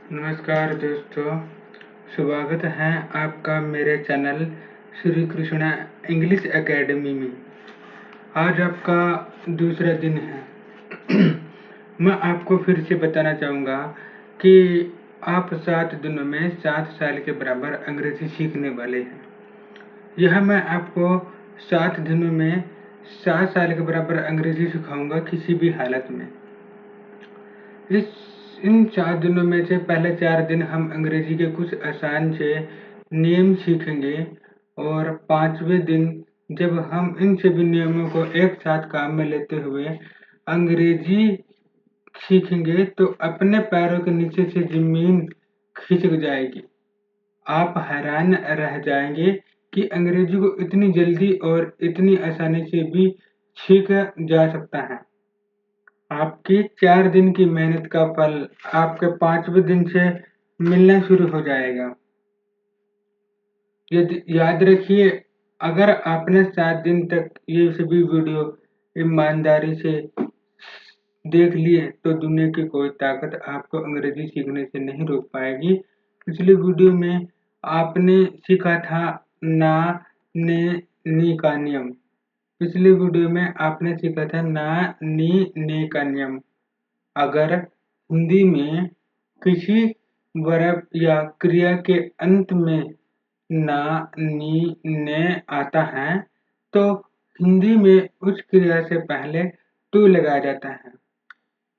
नमस्कार दोस्तों, स्वागत है आपका मेरे channel Shri Krishna English academy में। आज आपका दूसरा दिन है। मैं आपको फिर से बताना चाहूँगा कि आप 7 दिनों में 7 साल के बराबर अंग्रेजी सीखने वाले हैं। यह मैं आपको 7 दिनों में 7 साल के बराबर अंग्रेजी सिखाऊंगा किसी भी हालत में। इन 4 दिनों में से पहले 4 दिन हम अंग्रेजी के कुछ आसान से नियम सीखेंगे और 5वें दिन जब हम इन सभी नियमों को एक साथ काम में लेते हुए अंग्रेजी सीखेंगे तो अपने पैरों के नीचे से जमीन खिसक जाएगी। आप हैरान रह जाएंगे कि अंग्रेजी को इतनी जल्दी और इतनी आसानी से भी सीखा जा सकता है। आपकी 4 दिन की मेहनत का फल आपके 5वें दिन से मिलना शुरू हो जाएगा। यदि याद रखिए, अगर आपने 7 दिन तक ये सभी वीडियो ईमानदारी से देख लिए तो दुनिया की कोई ताकत आपको अंग्रेजी सीखने से नहीं रोक पाएगी। पिछली वीडियो में आपने सीखा था ना, ने, नी का नियम। पिछली वीडियो में आपने सीखा था ना, नी, ने का नियम। अगर हिंदी में किसी वर्ब या क्रिया के अंत में ना, नी, ने आता है तो हिंदी में उस क्रिया से पहले टू लगाया जाता है।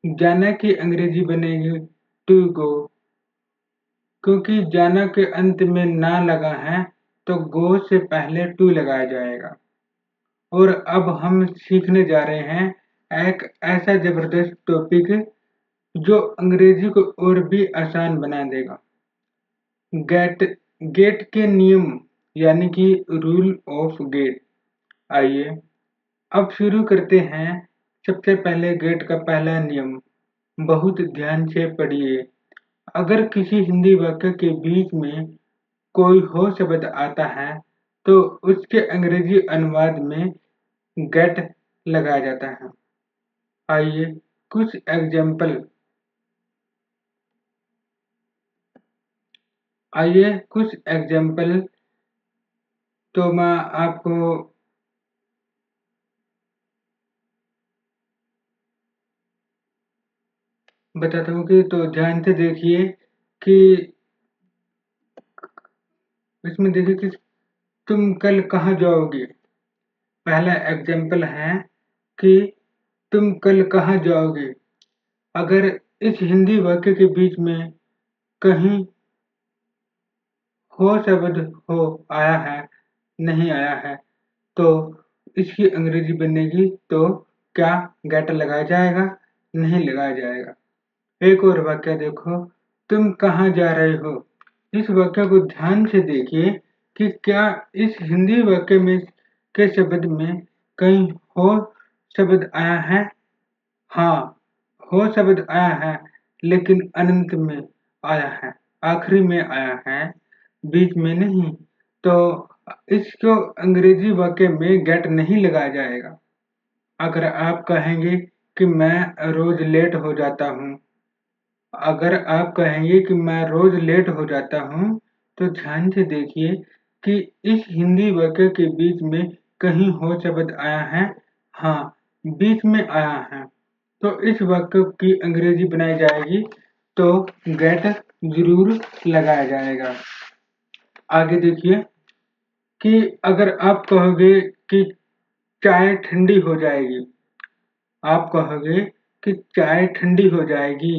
जाना की अंग्रेजी बनेगी टू गो। क्योंकि जाना के अंत में ना लगा है तो गो से पहले टू लगाया जाएगा। और अब हम सीखने जा रहे हैं एक ऐसा जबरदस्त टॉपिक जो अंग्रेजी को और भी आसान बना देगा। गेट के नियम यानी कि रूल ऑफ गेट। आइए अब शुरू करते हैं। सबसे पहले गेट का पहला नियम बहुत ध्यान से पढ़िए। अगर किसी हिंदी वाक्य के बीच में कोई हो शब्द आता है तो उसके अंग्रेजी अनुवाद में गेट लगाया जाता है। आइए कुछ एग्जाम्पल तो मैं आपको बताता हूँ कि तो ध्यान से देखिए कि इसमें देखिए कि तुम कल कहाँ जाओगे। पहला एग्जाम्पल है कि तुम कल कहाँ जाओगे। अगर इस हिंदी वाक्य के बीच में कहीं हो शब्द हो आया है, नहीं आया है तो इसकी अंग्रेजी बनेगी तो क्या गेट लगाया जाएगा? नहीं लगाया जाएगा। एक और वाक्य देखो, तुम कहाँ जा रहे हो। इस वाक्य को ध्यान से देखिए कि क्या इस हिंदी वाक्य में के शब्द में कहीं हो शब्द आया है? हाँ, हो शब्द आया है लेकिन अनंत में आया है, आखिरी में आया है, बीच में नहीं। तो इसको अंग्रेजी वाक्य में गेट नहीं लगाया जाएगा। अगर आप कहेंगे कि मैं रोज लेट हो जाता हूँ, अगर आप कहेंगे कि मैं रोज लेट हो जाता हूँ तो ध्यान से देखिए कि इस हिंदी वाक्य के बीच में कहीं हो शब्द आया है? हाँ, बीच में आया है। तो इस वाक्य की अंग्रेजी बनाई जाएगी तो गेट जरूर लगाया जाएगा। आगे देखिए कि अगर आप कहोगे कि चाय ठंडी हो जाएगी, आप कहोगे कि चाय ठंडी हो जाएगी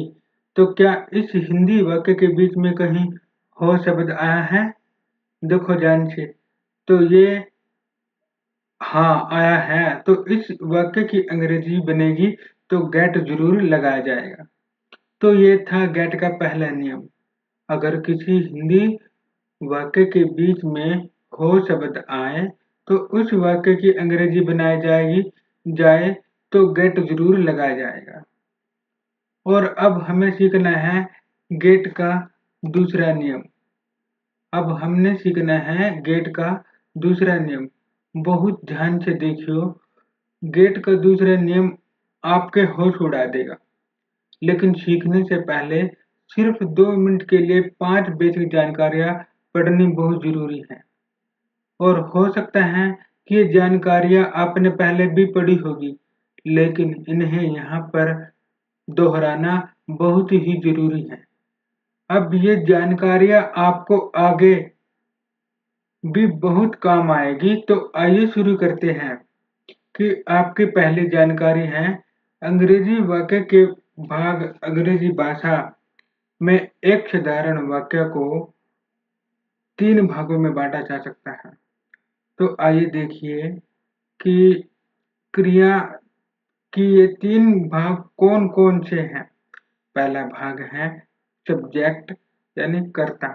तो क्या इस हिंदी वाक्य के बीच में कहीं हो शब्द आया है? देखो ध्यान से, तो ये हाँ आया है तो इस वाक्य की अंग्रेजी बनेगी तो गेट जरूर लगाया जाएगा। तो ये था गेट का पहला नियम। अगर किसी हिंदी वाक्य के बीच में हो शब्द आए तो उस वाक्य की अंग्रेजी बनाई जाए तो गेट जरूर लगाया जाएगा। और अब हमें सीखना है गेट का दूसरा नियम। अब हमने सीखना है गेट का दूसरा नियम। बहुत ध्यान से देखियो, गेट का दूसरा नियम आपके होश उड़ा देगा। लेकिन सीखने से पहले सिर्फ 2 मिनट के लिए 5 बेसिक जानकारियां पढ़नी बहुत जरूरी है। और हो सकता है कि ये जानकारियां आपने पहले भी पढ़ी होगी, लेकिन इन्हें यहाँ पर दोहराना बहुत ही जरूरी है। अब ये जानकारियां आपको आगे भी बहुत काम आएगी। तो आइए शुरू करते हैं कि आपकी पहली जानकारी है अंग्रेजी वाक्य के भाग। अंग्रेजी भाषा में एक साधारण वाक्य को 3 भागों में बांटा जा सकता है। तो आइए देखिए कि क्रिया की ये 3 भाग कौन कौन से हैं। पहला भाग है सब्जेक्ट यानी कर्ता,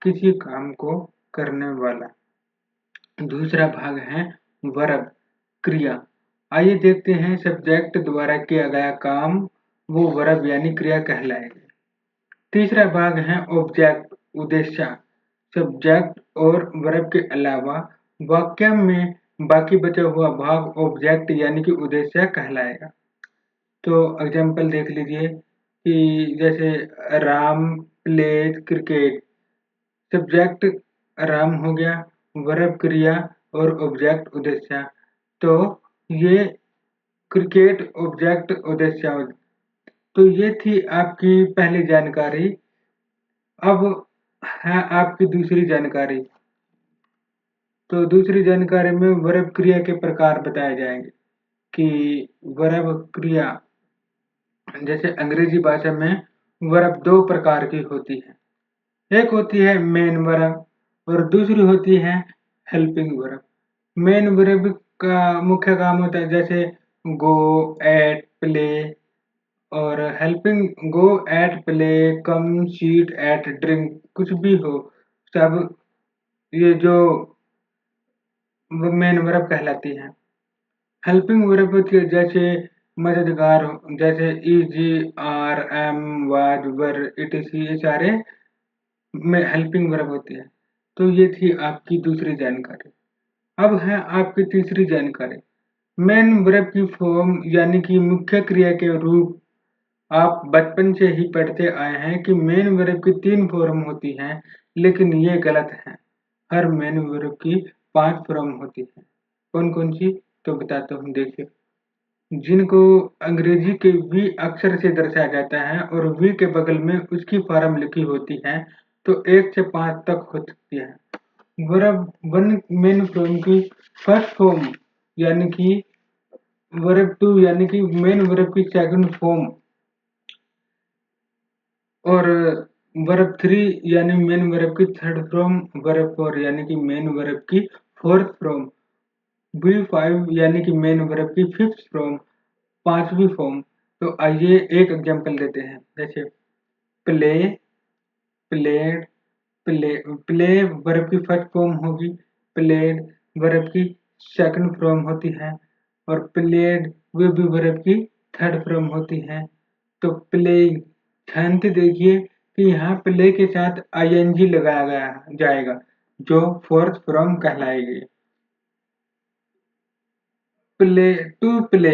किसी काम को करने वाला। दूसरा भाग है वर्ब, क्रिया। आइए देखते हैं सब्जेक्ट द्वारा किया गया काम वो वर्ब यानी क्रिया कहलाएगी। तीसरा भाग है ऑब्जेक्ट, उद्देश्य। सब्जेक्ट और वर्ब के अलावा वाक्य में बाकी बचा हुआ भाग ऑब्जेक्ट यानी कि उद्देश्य कहलाएगा। तो एग्जाम्पल देख लीजिए कि जैसे Ram pledge cricket. Subject Ram हो गया, वर्ब क्रिया और ऑब्जेक्ट उद्देश्य। तो ये क्रिकेट ऑब्जेक्ट उद्देश्य। तो ये थी आपकी पहली जानकारी। अब है आपकी दूसरी जानकारी। तो दूसरी जानकारी में वर्ब क्रिया के प्रकार बताए जाएंगे कि वर्ब क्रिया जैसे अंग्रेजी भाषा में वर्ब 2 प्रकार की होती है। एक होती है मेन वर्ब और दूसरी होती है हेल्पिंग वर्ब। मेन वर्ब का मुख्य काम होता है जैसे गो, एट, प्ले। और हेल्पिंग गो, एट, प्ले, कम, सीट, एट, ड्रिंक, कुछ भी हो, सब ये जो मेन वर्ब कहलाती है। हेल्पिंग वर्ब होती है जैसे मददगार, जैसे is, are, am, was, were, etc, ये सारे में हेल्पिंग वर्ब होती है। तो ये थी आपकी दूसरी जानकारी। अब है आपकी तीसरी जानकारी। मेन वर्ब की फॉर्म यानी कि मुख्य क्रिया के रूप। आप बचपन से ही पढ़ते आए हैं कि मेन वर्ब की 3 फॉर्म होती हैं, लेकिन ये गलत है। हर मेन वर्ब की 5 फॉर्म होती है। कौन कौन सी? तो बताता हूँ, देखिए। जिनको अंग्रेजी के वी अक्षर से दर्शाया जाता है और वी के बगल में उसकी फॉर्म लिखी होती है, तो 1 से 5 तक हो सकती है। वर्ब 1 मेन फॉर्म की फर्स्ट फॉर्म यानी कि वर्ब 2 यानी कि मेन वर्ब की सेकंड फॉर्म, और वर्ब 3 यानी मेन वर्ब की थर्ड फॉर्म, वर्ब 4 यानी कि मेन वर्ब की फोर्थ फॉर्म, V5 यानी कि मेन वर्ब की फिफ्थ फॉर्म, 5वीं फॉर्म। तो आइए एक एग्जांपल देते हैं। जैसे प्ले, प्लेड, प्ले वर्ब की फर्स्ट फॉर्म होगी, प्लेड वर्ब की सेकंड फॉर्म होती है और प्लेड वो भी वर्ब की थर्ड फॉर्म होती है। तो प्ले, ध्यान से देखिए कि यहाँ प्ले के साथ आईएनजी लगाया गया जाएगा जो फोर्थ फॉर्म कहलाएगी। प्ले, टू प्ले,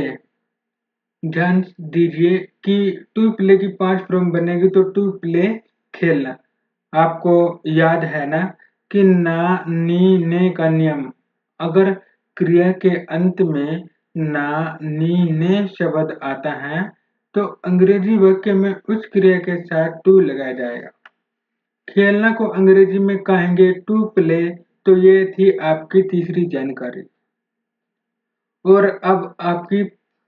ध्यान दीजिए कि टू प्ले की 5 फॉर्म बनेगी। तो टू प्ले खेलना। आपको याद है ना कि ना, नी, ने का नियम। अगर क्रिया के अंत में ना, नी, ने शब्द आता है तो अंग्रेजी वाक्य में उस क्रिया के साथ टू लगाया जाएगा। खेलना को अंग्रेजी में कहेंगे टू प्ले। तो ये थी आपकी तीसरी जानकारी। और अब आपकी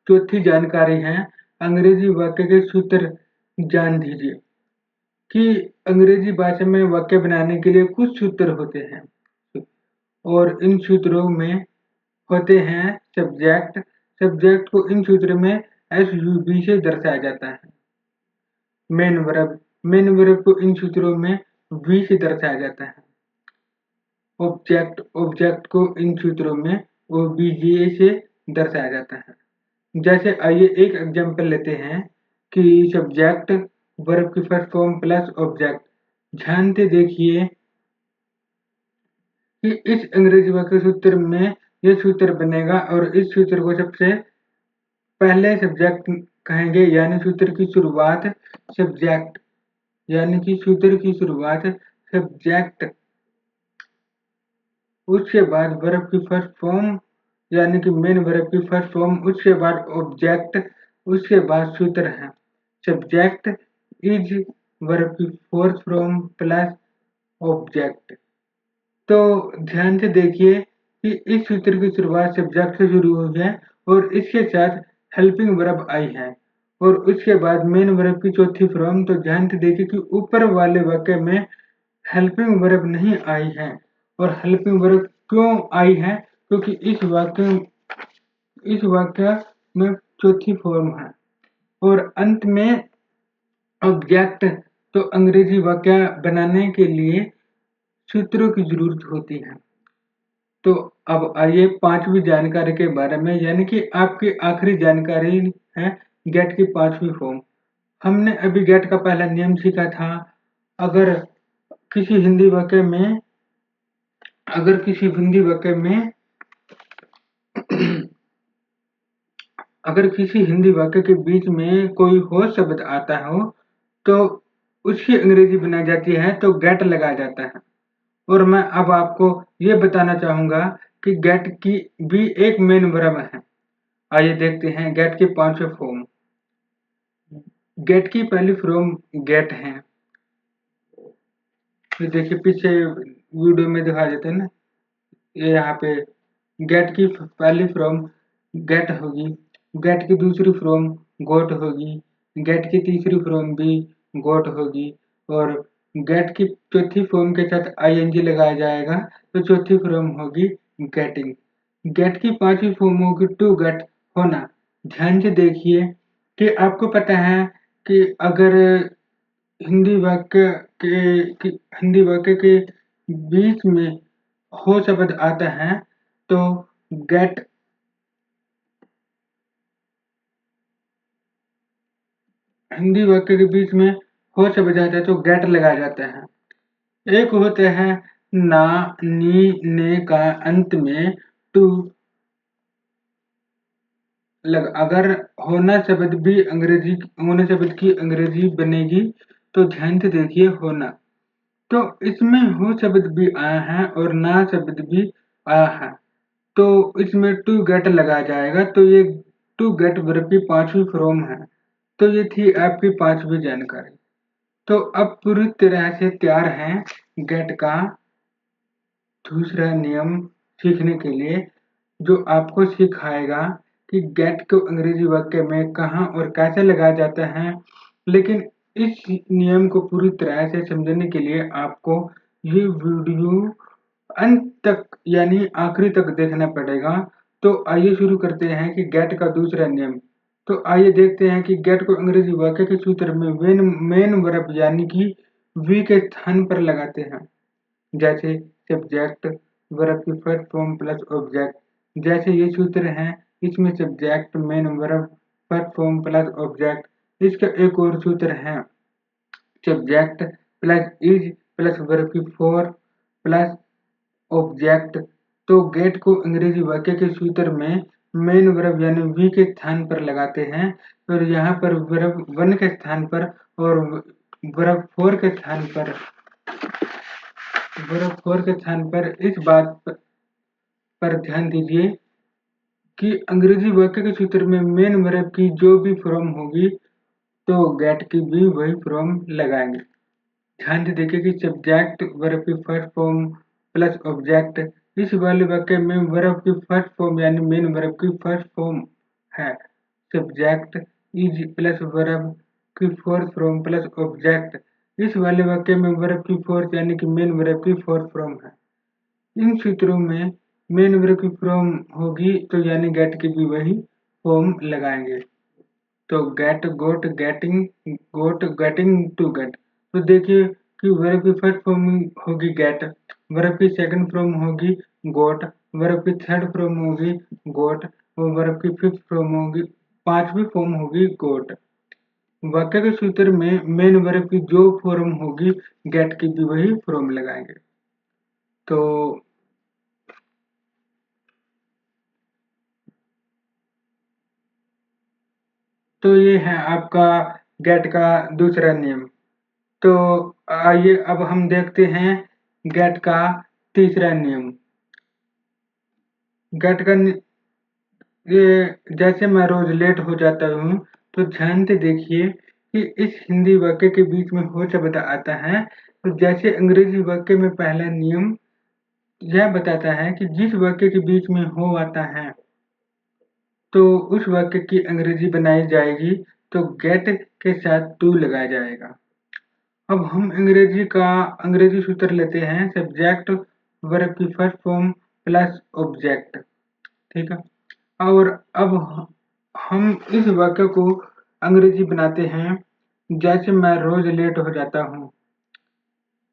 चौथी जानकारी है अंग्रेजी वाक्य के सूत्र। जान दीजिए कि अंग्रेजी भाषा में वाक्य बनाने के लिए कुछ सूत्र होते हैं और इन सूत्रों में होते हैं सब्जेक्ट। सब्जेक्ट को इन सूत्रों में SUB से दर्शाया जाता है। मेन वर्ब, मेन वर्ब को इन सूत्रों में V से दर्शाया जाता है। ऑब्जेक्ट, ऑब्जेक्ट को इन सूत्रों में OBJ से दर्शाया जाता है। जैसे आइए एक एग्जांपल लेते हैं कि सब्जेक्ट वर्ब की फर्स्ट फॉर्म प्लस ऑब्जेक्ट। ध्यान से देखिए कि इस अंग्रेजी वाक्य सूत्र में ये सूत्र बनेगा और इस सूत्र को सबसे पहले सब्जेक्ट कहेंगे, यानी सूत्र की शुरुआत सब्जेक्ट। यानी कि सूत्र की शुरुआत सब्जेक्ट, उसके बाद वर्ब की फर्स्ट फॉर्म यानी कि मेन वर्ब की फर्स्ट फॉर्म, उसके बाद ऑब्जेक्ट, उसके बाद सूत्र है सब्जेक्ट इज वर्ब की फोर्थ फॉर्म प्लस ऑब्जेक्ट। तो ध्यान से देखिए कि इस सूत्र की शुरुआत सब्जेक्ट से शुरू हुई है और इसके साथ हेल्पिंग वर्ब आई है और उसके बाद मेन वर्ब की चौथी फॉर्म। तो ध्यान से देखिए कि ऊपर वाले वाक्य में हेल्पिंग वर्ब नहीं आई है और हेल्पिंग वर्ब क्यों आई है, क्योंकि इस वाक्य में चौथी फॉर्म है और अंत में ऑब्जेक्ट। तो अंग्रेजी वाक्य बनाने के लिए सूत्रों की जरूरत होती है। तो अब आइए पांचवी जानकारी के बारे में, यानी कि आपकी आखिरी जानकारी है गेट की पांचवी फॉर्म। हमने अभी गेट का पहला नियम सीखा था। अगर किसी हिंदी वाक्य में अगर किसी हिंदी वाक्य में अगर किसी हिंदी वाक्य के बीच में कोई हो शब्द आता हो तो उसकी अंग्रेजी बनाई जाती है तो गेट लगाया जाता है। और मैं अब आपको ये बताना चाहूंगा कि गेट की भी एक मेन वर्ब है। आइए देखते हैं गेट के पांचवें फॉर्म। गेट की पहली फॉर्म गेट है। ये देखिए पीछे वीडियो में दिखा देते हैं ना, ये यहाँ पे गेट की पहली फॉर्म गेट होगी, गेट की दूसरी फॉर्म गोट होगी, गेट की तीसरी फॉर्म भी गोट होगी और गेट की चौथी फॉर्म के साथ आईएनजी लगाया जाएगा तो चौथी फॉर्म होगी गेटिंग। गेट की पांचवी फॉर्म होगी टू गेट, होना। ध्यान से देखिए कि आपको पता है कि अगर हिंदी वाक्य हिंदी वाक्य के बीच में हो शब्द आता है तो गेट हिंदी वाक्य के बीच में हो शब्द आता है तो गेट लगाया जाता है। एक होता है ना, नी, ने का अंत में टू अगर होना शब्द की अंग्रेजी बनेगी तो ध्यान से देखिए होना। तो इसमें हो शब्द भी आया है और ना शब्द भी आया है तो इसमें टू गेट लगाया जाएगा। तो ये टू गेट वर्ब की पांचवी फॉर्म है। तो ये थी आपकी पांचवी जानकारी। तो अब पूरी तरह से तैयार है गेट का दूसरा नियम सीखने के लिए, जो आपको सिखाएगा कि गेट को अंग्रेजी वाक्य में कहाँ और कैसे लगाया जाता है। लेकिन इस नियम को पूरी तरह से समझने के लिए आपको ये वीडियो अंत तक यानी आखिरी तक देखना पड़ेगा। तो आइए शुरू करते हैं कि गेट का दूसरा नियम। तो आइए देखते हैं कि गेट को अंग्रेजी वाक्य के सूत्र में मेन वर्ब यानी कि वी के स्थान पर लगाते हैं। जैसे सब्जेक्ट वर्ब की फर्स्ट फॉर्म प्लस ऑब्जेक्ट, जैसे ये सूत्र हैं इसमें subject main verb first form plus object. इसका एक और सूत्र है subject plus is plus verb की फोर प्लस ऑब्जेक्ट। तो गेट को अंग्रेजी वाक्य के सूत्र में मेन वर्ब यानी वी के स्थान पर लगाते हैं और यहाँ पर वर्ब वन के स्थान पर और वर्ब फोर के स्थान पर इस बात पर ध्यान दीजिए कि अंग्रेजी वाक्य के सूत्र में मेन वर्ब की जो भी फॉर्म होगी तो गेट की भी वही फॉर्म लगाएंगे। ध्यान से देखिए कि सब्जेक्ट वर्ब की फर्स्ट फॉर्म प्लस ऑब्जेक्ट, इस वाले वाक्य में वर्ब की फर्स्ट फॉर्म यानी मेन वर्ब की फर्स्ट फॉर्म है सब्जेक्ट इज प्लस वर्ब की फोर्थ फॉर्म प्लस ऑब्जेक्ट। इस वाले वाक्य में वर्ब की फोर्थ यानी कि मेन वर्ब की फोर्थ फॉर्म है। इन सूत्रों में मेन वर्ब की फॉर्म होगी तो यानी गेट की भी वही फॉर्म लगाएंगे। तो get got getting to get. तो देखिए कि वर्ब की फर्स्ट फॉर्म होगी गेट, वर्ब की सेकंड फॉर्म होगी गोट, वर्ब की थर्ड फॉर्म होगी गोट और वर्ब की फिफ्थ फॉर्म होगी पांचवी फॉर्म होगी गोट। वाक्य के सूत्र में मेन वर्ब की जो फॉर्म होगी गेट की भी वही फॉर्म लगाएंगे। तो ये है आपका गेट का दूसरा नियम। तो आइए अब हम देखते हैं गेट का तीसरा नियम। गेट का ये जैसे मैं रोज लेट हो जाता हूँ, तो ध्यान से देखिए कि इस हिंदी वाक्य के बीच में हो शब्द आता है। तो जैसे अंग्रेजी वाक्य में पहला नियम यह बताता है कि जिस वाक्य के बीच में हो आता है तो उस वाक्य की अंग्रेजी बनाई जाएगी, तो गेट के साथ टू लगाया जाएगा। अब हम अंग्रेजी सूत्र लेते हैं सब्जेक्ट वर्ब की फर्स्ट फॉर्म प्लस ऑब्जेक्ट। ठीक है, और अब हम इस वाक्य को अंग्रेजी बनाते हैं। जैसे मैं रोज लेट हो जाता हूँ,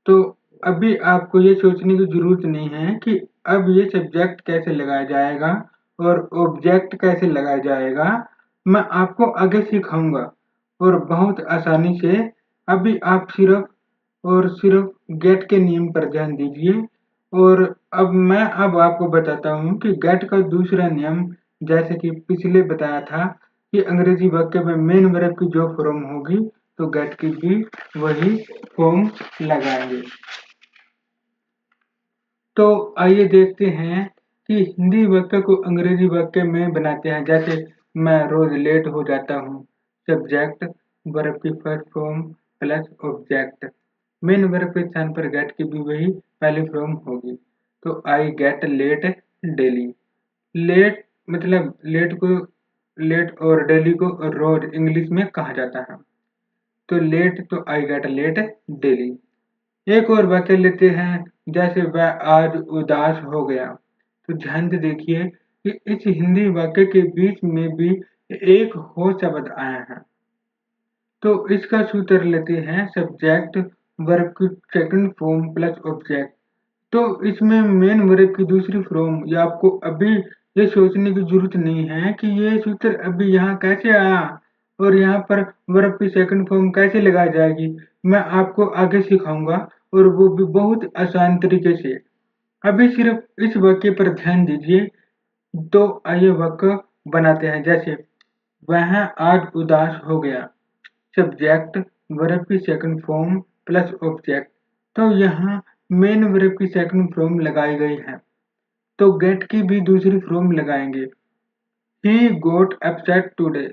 तो अभी आपको ये सोचने की जरूरत नहीं है कि अब ये सब्जेक्ट कैसे लगाया जाएगा और ऑब्जेक्ट कैसे लगाया जाएगा। मैं आपको आगे सिखाऊंगा और बहुत आसानी से। अभी आप सिर्फ गेट के नियम पर ध्यान दीजिए। और अब आपको बताता हूँ कि गेट का दूसरा नियम, जैसे कि पिछले बताया था कि अंग्रेजी वाक्य में मेन वर्ब की जो फॉर्म होगी, तो गेट की भी वही फॉर्म लगाएंगे। तो आइए देखते हैं कि हिंदी वाक्य को अंग्रेजी वाक्य में बनाते हैं। जैसे मैं रोज लेट हो जाता हूँ, सब्जेक्ट वर्ब की first form plus object. Main verb के स्थान पर गेट की भी वही पहली फॉर्म होगी। तो I get late daily. Late मतलब लेट और डेली को रोज इंग्लिश में कहा जाता है। तो लेट तो आई गेट लेट डेली। एक और वाक्य लेते हैं, जैसे वह आज उदास हो गया। तो ध्यान से देखिए कि इस हिंदी वाक्य के बीच में भी एक हो शब्द आया है। तो इसका सूत्र लेते हैं सब्जेक्ट वर्ब की सेकंड फॉर्म प्लस ऑब्जेक्ट। तो इसमें मेन वर्ब की दूसरी फॉर्म, ये आपको अभी ये सोचने की जरूरत नहीं है कि ये सूत्र अभी यहाँ कैसे आया और यहाँ पर वर्ब की सेकंड फॉर्म कैसे लगाई जाएगी। मैं आपको आगे सिखाऊंगा और वो भी बहुत आसान तरीके से। अभी सिर्फ इस वाक्य पर ध्यान दीजिए। तो आइए वाक्य बनाते हैं। जैसे वह आज उदास हो गया, सब्जेक्ट वर्ब की सेकंड फॉर्म प्लस ऑब्जेक्ट। तो यहाँ मेन वर्ब की सेकंड फॉर्म लगाई गई है, तो गेट की भी दूसरी फॉर्म लगाएंगे। ही गोट अपसेट टुडे।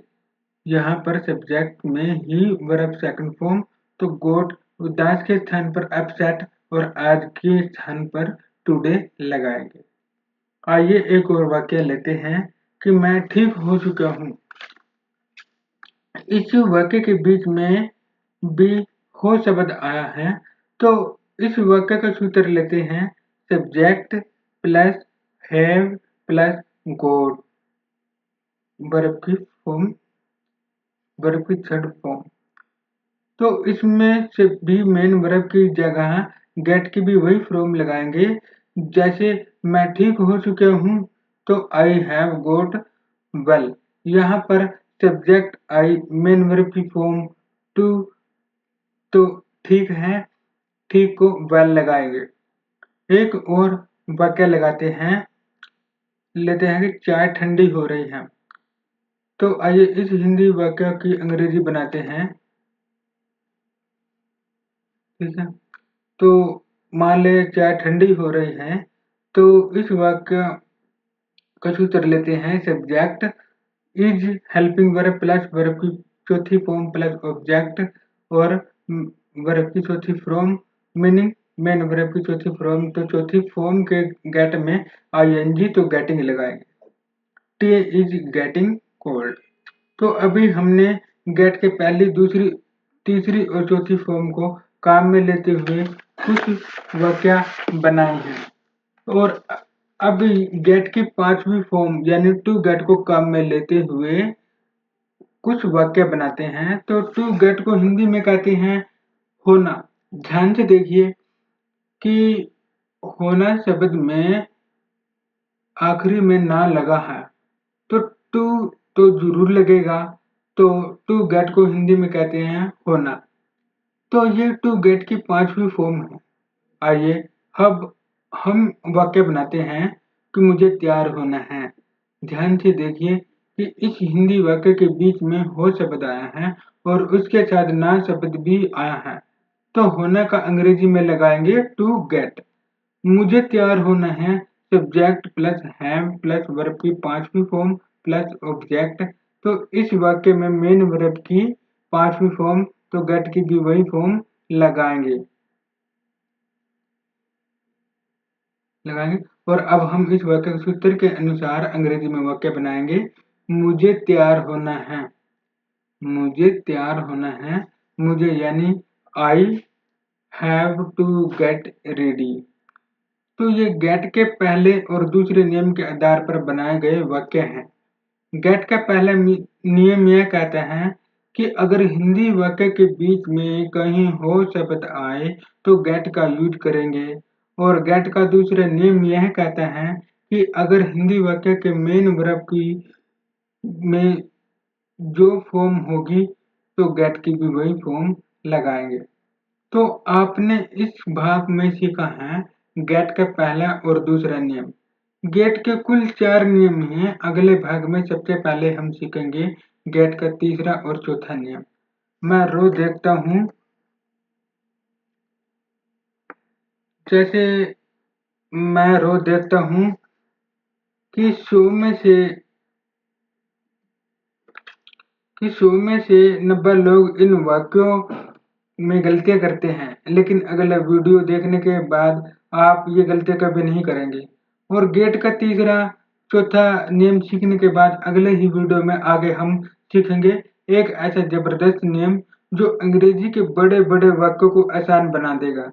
यहाँ पर सब्जेक्ट में ही वर्ब सेकंड फॉर्म, तो गोट उदास के स्थान पर अपसेट और आज के स्थान पर टुडे लगाएंगे। आइए एक और वाक्य लेते हैं कि मैं ठीक हो चुका हूँ। इस वाक्य के बीच में भी हो शब्द आया है, तो इस वाक्य का सूत्र लेते हैं subject plus have plus got verb की थर्ड फॉर्म। तो इसमें से भी मेन वर्ब की जगह गेट की भी वही फॉर्म लगाएंगे। जैसे मैं ठीक हो चुका हूँ, तो आई हैव गोट वेल। यहाँ पर सब्जेक्ट आई मेन वर्ब की फॉर्म टू, तो ठीक है, ठीक को वेल लगाएंगे। एक और वाक्य लेते हैं कि चाय ठंडी हो रही है। तो आइए इस हिंदी वाक्य की अंग्रेजी बनाते हैं। ठीक है, तो मान ले चाय ठंडी हो रही है, तो इस वाक्य का सूत्र लेते हैं subject is helping verb plus verb की चौथी फॉर्म प्लस ऑब्जेक्ट और वर्ब की चौथी फॉर्म मीनिंग मेन वर्ब की चौथी फॉर्म। तो चौथी फॉर्म के गेट में आईएनजी, तो गेटिंग लगाएंगे। T is getting cold. तो अभी हमने गेट के पहली दूसरी तीसरी और चौथी फॉर्म को काम में लेते हुए कुछ वाक्य बनाए हैं। और अभी गेट की पांचवी फॉर्म यानी टू गेट को काम में लेते हुए कुछ वाक्य बनाते हैं। तो टू गेट को हिंदी में कहते हैं होना। ध्यान से देखिए कि होना शब्द में आखिरी में ना लगा है, तो टू तो जरूर लगेगा। तो टू गेट को हिंदी में कहते हैं होना। तो ये टू गेट की पांचवी फॉर्म है। आइए अब हम वाक्य बनाते हैं कि मुझे तैयार होना है। ध्यान से देखिए कि इस हिंदी वाक्य के बीच में हो शब्द आया है और उसके साथ ना शब्द भी आया है। तो होना का अंग्रेजी में लगाएंगे टू गेट। मुझे तैयार होना है, subject plus have plus verb की पांचवी फॉर्म प्लस ऑब्जेक्ट। तो इस वाक्य में मेन वर्ब की पांचवी फॉर्म, तो गेट की भी वही फॉर्म लगाएंगे। और अब हम इस वाक्य के सूत्र के अनुसार अंग्रेजी में वाक्य बनाएंगे। मुझे तैयार होना है, मुझे तैयार होना है, मुझे यानी I have to get ready. तो ये गेट के पहले और दूसरे नियम के आधार पर बनाए गए वाक्य हैं। गेट का पहला नियम यह कहता है कि अगर हिंदी वाक्य के बीच में कहीं हो शब्द आए तो गेट का यूज करेंगे। और गेट का दूसरा नियम यह कहता है कि अगर हिंदी वाक्य के मेन वर्ब की में जो फॉर्म होगी तो गेट की भी वही फॉर्म लगाएंगे। तो आपने इस भाग में सीखा है गेट का पहला और दूसरा नियम। गेट के कुल 4 नियम हैं। अगले भाग में सबसे पहले हम सीखेंगे गेट का तीसरा और चौथा नियम। मैं रोज देखता हूँ, जैसे मैं रोज देखता हूँ कि 100 में से 90 लोग इन वाक्यों में गलतियां करते हैं, लेकिन अगला वीडियो देखने के बाद आप ये गलतियां कभी नहीं करेंगे। और गेट का तीसरा चौथा नियम सीखने के बाद अगले ही वीडियो में आगे हम सीखेंगे एक ऐसा जबरदस्त नियम जो अंग्रेजी के बड़े बड़े वाक्यों को आसान बना देगा।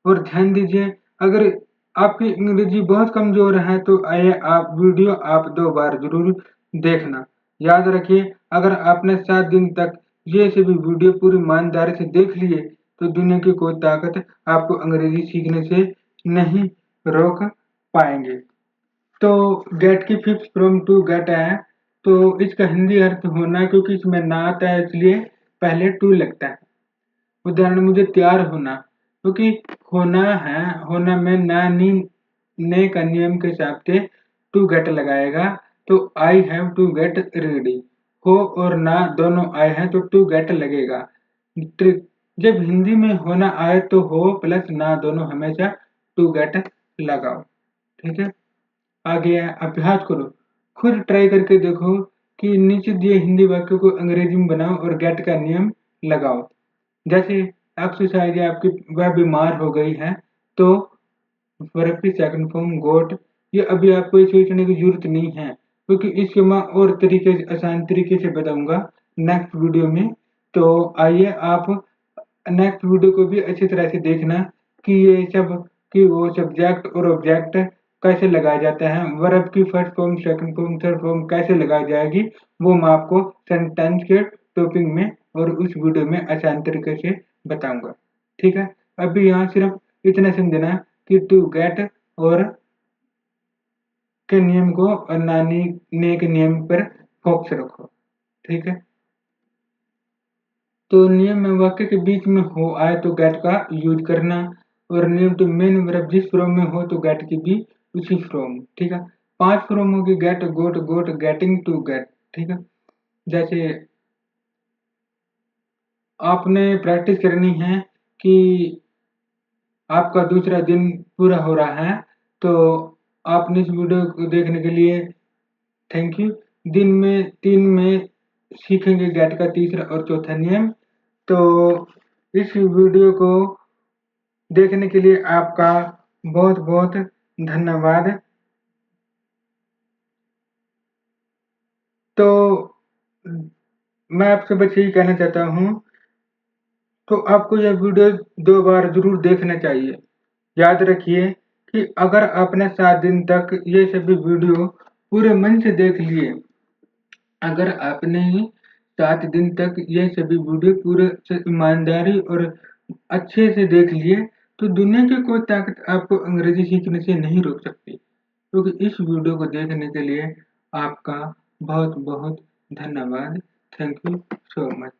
और ध्यान दीजिए, अगर आपकी अंग्रेजी बहुत कमजोर है तो आइए आप वीडियो आप 2 बार जरूर देखना। याद रखिए, अगर आपने 7 दिन तक ये सभी वीडियो पूरी ईमानदारी से देख लिए तो दुनिया की कोई ताकत आपको अंग्रेजी सीखने से नहीं रोक पाएंगे। तो गेट की फिफ्थ फ्रॉम टू गेट है, तो इसका हिंदी अर्थ होना, क्योंकि इसमें ना आता है इसलिए पहले टू लगता है। उदाहरण, मुझे तैयार होना, क्योंकि होना है, होना में ना नी ने का नियम के हिसाब से टू गेट लगाएगा, तो I have to get ready. हो और ना दोनों आए हैं तो टू गेट लगेगा। जब हिंदी में होना आए तो हो प्लस ना दोनों हमेशा टू गेट लगाओ। ठीक है, आगे है अभ्यास करो। खुद ट्राई करके देखो कि नीचे दिए हिंदी वाक्यों को अंग्रेजी में बनाओ और गेट का नियम लगाओ। जैसे एक्सरसाइज आपकी वह बीमार हो गई है, तो वर्ब की सेकंड फॉर्म गोट। ये अभी आपको ये सोचने की जरूरत नहीं है, क्योंकि इसके मैं और तरीके से आसान तरीके से बताऊंगा नेक्स्ट वीडियो में। तो आइए आप नेक्स्ट वीडियो को भी अच्छी तरह से देखना कि ये सब कि वो सब्जेक्ट और ऑब्जेक्ट कैसे लगाया जाता है, वर्ब की first form second form third form कैसे लगाई जाएगी, वो मैं आपको सेंटेंस के टॉपिक में और उस वीडियो में आसान तरीके से बताऊंगा। ठीक है, अभी यहाँ सिर्फ इतना समझना कि टू गेट और के नियम को और नानी ने के नियम पर फोकस रखो। ठीक है, तो नियम में वाक्य के बीच में हो आए तो गेट का यूज करना, और नियम टू मेन वर्ब जिस फ्रॉम में हो तो गेट की भी उसी फ्रॉम। ठीक है, 5 फ्रॉम होगी get, got, got, getting, to get. ठीक है, जैसे आपने प्रैक्टिस करनी है कि आपका दूसरा दिन पूरा हो रहा है, तो आपने इस वीडियो को देखने के लिए थैंक यू। दिन में 3 में सीखेंगे गेट का तीसरा और चौथा नियम। तो इस वीडियो को देखने के लिए आपका बहुत बहुत धन्यवाद। तो मैं आपसे बस यही कहना चाहता हूँ, तो आपको यह वीडियो 2 बार जरूर देखना चाहिए। याद रखिए कि अगर आपने 7 दिन तक ये सभी वीडियो पूरे मन से देख लिए, अगर आपने 7 दिन तक ये सभी वीडियो पूरे से ईमानदारी और अच्छे से देख लिए, तो दुनिया की कोई ताकत आपको अंग्रेजी सीखने से नहीं रोक सकती। क्योंकि इस वीडियो को देखने के लिए आपका बहुत बहुत धन्यवाद। Thank you so much.